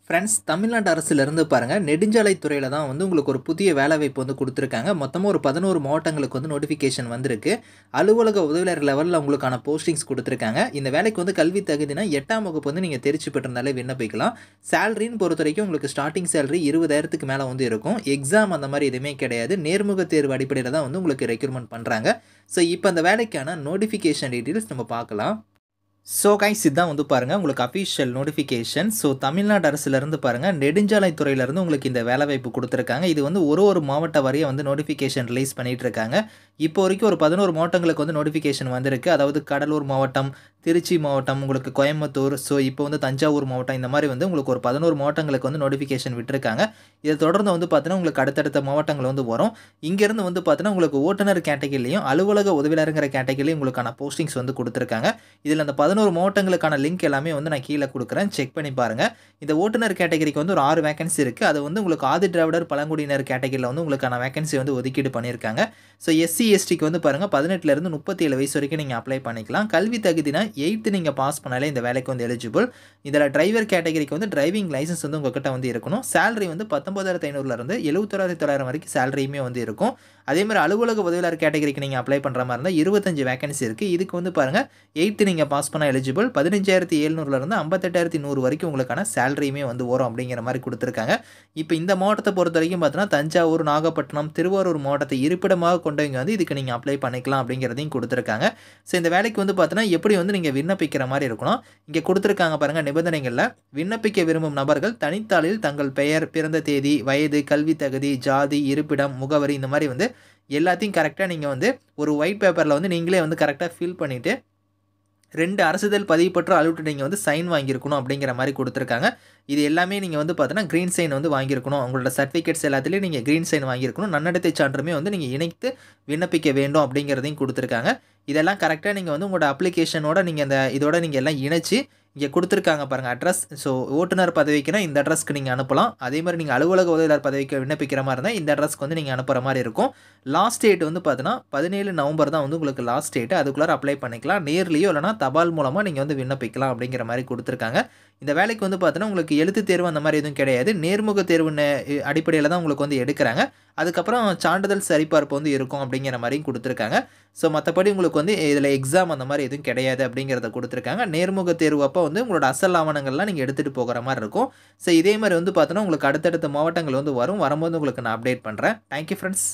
Friends Tamil Nadu அரசுலேருந்து பாருங்க நெடுஞ்சாலைத் துறையில தான் வந்து உங்களுக்கு ஒரு புதிய வேலைவாய்ப்பு வந்து குடுத்துருக்காங்க. மொத்தமா ஒரு 11 மாவட்டங்களுக்கு வந்து நோட்டிஃபிகேஷன் வந்திருக்கு. அலுவலக உதவியாளர் லெவல்ல உங்களுக்கான போஸ்டிங்ஸ் குடுத்துருக்காங்க. இந்த வேலைக்கு வந்து கல்வி தகுதினா 8ஆம் வகுப்பு வந்து நீங்க தேர்ச்சி பெற்றிருந்தாலே விண்ணப்பிக்கலாம். சேலரின்னு பொறுத்தவரைக்கும் உங்களுக்கு ஸ்டார்ட்டிங் சேலரி 20,000க்கு மேல வந்து இருக்கும். எக்ஸாம் அந்த மாரி எதுவுமே கிடையாது. நேர்முக தேர்வு அடிப்படையில தான் வந்து உங்களுக்கு ரெக்ரூட்மெண்ட் பண்றாங்க. ஸோ இப்ப அந்த வேலைக்கான நோட்டிஃபிகேஷன் டீட்டெயில்ஸ் நம்ம பார்க்கலாம். ஸோ கைஸ் இதான் வந்து பாருங்கள் உங்களுக்கு அஃபிஷியல் நோட்டிஃபிகேஷன். ஸோ தமிழ்நாடு அரசுலேருந்து பாருங்கள் நெடுஞ்சாலைத் துறையிலேருந்து உங்களுக்கு இந்த வேலைவாய்ப்பு கொடுத்துருக்காங்க. இது வந்து ஒரு மாவட்ட வரையும் வந்து நோட்டிஃபிகேஷன் ரிலீஸ் பண்ணிகிட்டு இருக்காங்க. இப்போ வரைக்கும் ஒரு 11 மாவட்டங்களுக்கு வந்து நோட்டிஃபிகேஷன் வந்திருக்கு. அதாவது கடலூர் மாவட்டம், திருச்சி மாவட்டம், உங்களுக்கு கோயம்புத்தூர், ஸோ இப்போ வந்து தஞ்சாவூர் மாவட்டம், இந்த மாதிரி வந்து உங்களுக்கு ஒரு 11 மாவட்டங்களுக்கு வந்து நோட்டிஃபிகேஷன் விட்டுருக்காங்க. இதை தொடர்ந்து வந்து பார்த்தீங்கன்னா உங்களுக்கு அடுத்தடுத்த மாவட்டங்கள் வந்து வரும். இங்கேருந்து வந்து பார்த்தீங்கன்னா உங்களுக்கு ஓட்டுநர் கேட்டகிரிலையும் அலுவலக உதவியாளருங்கிற கேட்டகிரிலையும் உங்களுக்கான போஸ்டிங்ஸ் வந்து கொடுத்துருக்காங்க. இதில் அந்த 11 மாவட்டங்களுக்கான லிங்க் எல்லாமே வந்து நான் கீழே கொடுக்குறேன், செக் பண்ணி பாருங்கள். இந்த ஓட்டுநர் கேட்டகிரிக்கு வந்து ஒரு 6 வேகன்சி இருக்குது. அது வந்து உங்களுக்கு ஆதி திராவிடர் பழங்குடியினர் கேட்டகிரியில் வந்து உங்களுக்கான வேகன்சி வந்து ஒதுக்கீடு பண்ணியிருக்காங்க. ஸோ எஸ்சி எஸ்டிக்கு வந்து பாருங்கள் 18லேருந்து 37 வயசு வரைக்கும் நீங்கள் அப்ளை பண்ணிக்கலாம். கல்வி தகுதினா 8th நீங்கள் பாஸ் பண்ணாலே இந்த வேலைக்கு வந்து எலிஜிபிள். இதில் டிரைவர் கேட்டகிரிக்கு வந்து டிரைவிங் லைசன்ஸ் வந்து உங்ககிட்ட வந்து இருக்கணும். சேலரி வந்து 19,500லேருந்து 71,900 வரைக்கும் சேலரியுமே வந்து இருக்கும். அதே மாதிரி அலுவலக உதவியாளர் கேட்டகிரிக்கு நீங்கள் அப்ளை பண்ணுற மாதிரி இருந்தால் 25 வேகன்சி இருக்குது. இதுக்கு வந்து பாருங்கள் 8th நீங்கள் பாஸ் பண்ண எலிஜிபிள். 15,700லேருந்து 58,100 வரைக்கும் உங்களுக்கான சேலரியுமே வந்து வரும் அப்படிங்கிற மாதிரி கொடுத்துருக்காங்க. இப்போ இந்த மாவட்டத்தை பொறுத்த வரைக்கும் பார்த்தீங்கன்னா தஞ்சாவூர், நாகப்பட்டினம், திருவாரூர் மாவட்டத்தை இருப்பிடமாக கொண்டவங்க வந்து இதுக்கு நீங்கள் அப்ளை பண்ணிக்கலாம் அப்படிங்கிறதையும் கொடுத்துருக்காங்க. ஸோ இந்த வேலைக்கு வந்து பார்த்தீங்கன்னா எப்படி வந்து நீங்கள் விண்ணப்பிக்கிற மாதிரி இருக்கணும், இங்கே கொடுத்துருக்காங்க பாருங்கள் நிபந்தனைகளில். விண்ணப்பிக்க விரும்பும் நபர்கள் தனித்தாளில் தங்கள் பெயர், பிறந்த தேதி, வயது, கல்வி தகுதி, ஜாதி, இருப்பிடம், முகவரி இந்த மாதிரி வந்து எல்லாத்தையும் கரெக்டாக நீங்கள் வந்து ஒரு ஒயிட் பேப்பரில் வந்து நீங்களே வந்து கரெக்டாக ஃபில் பண்ணிவிட்டு 2 அரசிதழ் பதிவு பெற்ற அலுவலர்கிட்ட நீங்கள் வந்து சைன் வாங்கியிருக்கணும் அப்படிங்கிற மாதிரி கொடுத்துருக்காங்க. இது எல்லாமே நீங்கள் வந்து பார்த்தீங்கன்னா க்ரீன் சைன் வந்து வாங்கியிருக்கணும். உங்களோட சர்டிஃபிகேட்ஸ் எல்லாத்துலேயும் நீங்கள் க்ரீன் சைன் வாங்கியிருக்கணும். நன்னடத்தை சான்றுமே வந்து நீங்கள் இணைத்து விண்ணப்பிக்க வேண்டும் அப்படிங்கிறதையும் கொடுத்துருக்காங்க. இதெல்லாம் கரெக்டாக நீங்கள் வந்து உங்களோட அப்ளிகேஷனோட நீங்கள் இதோட நீங்கள் எல்லாம் இணைச்சி இங்கே கொடுத்துருக்காங்க பாருங்கள் அட்ரஸ். ஸோ ஓட்டுநர் பதவிக்குனா இந்த அட்ரஸ்க்கு நீங்கள் அனுப்பலாம். அதே மாதிரி நீங்கள் அலுவலக உதவியாளர் பதவிக்கு விண்ணப்பிக்கிற மாதிரி இருந்தால் இந்த அட்ரஸ்க்கு வந்து நீங்கள் அனுப்புகிற மாதிரி இருக்கும். லாஸ்ட் டேட் வந்து பார்த்தீங்கன்னா 17 நவம்பர் தான் வந்து உங்களுக்கு லாஸ்ட் டேட்டு. அதுக்குள்ளார அப்ளை பண்ணிக்கலாம். நேர்லையோ இல்லைனா தபால் மூலமாக நீங்கள் வந்து விண்ணப்பிக்கலாம் அப்படிங்கிற மாதிரி கொடுத்துருக்காங்க. இந்த வேலைக்கு வந்து பார்த்தீங்கன்னா உங்களுக்கு எழுத்து தேர்வு அந்த மாதிரி எதுவும் கிடையாது. நேர்முக தேர்வு அடிப்படையில் தான் உங்களுக்கு வந்து எடுக்கிறாங்க. அதுக்கப்புறம் சான்றிதழ் சரிபார்ப்பு வந்து இருக்கும் அப்படிங்கிற மாதிரியும் கொடுத்துருக்காங்க. ஸோ மற்றபடி உங்களுக்கு வந்து இதில் எக்ஸாம் அந்த மாதிரி எதுவும் கிடையாது அப்படிங்கிறத கொடுத்துருக்காங்க. நேர்முக தேர்வு அப்போ வந்து உங்களோட அசல் ஆவணங்கள்லாம் நீங்கள் எடுத்துகிட்டு போகிற மாதிரி இருக்கும். ஸோ இதே மாதிரி வந்து பார்த்தோன்னா உங்களுக்கு அடுத்தடுத்த மாவட்டங்கள் வந்து வரும்போது உங்களுக்கு நான் அப்டேட் பண்ணுறேன். Thank you friends.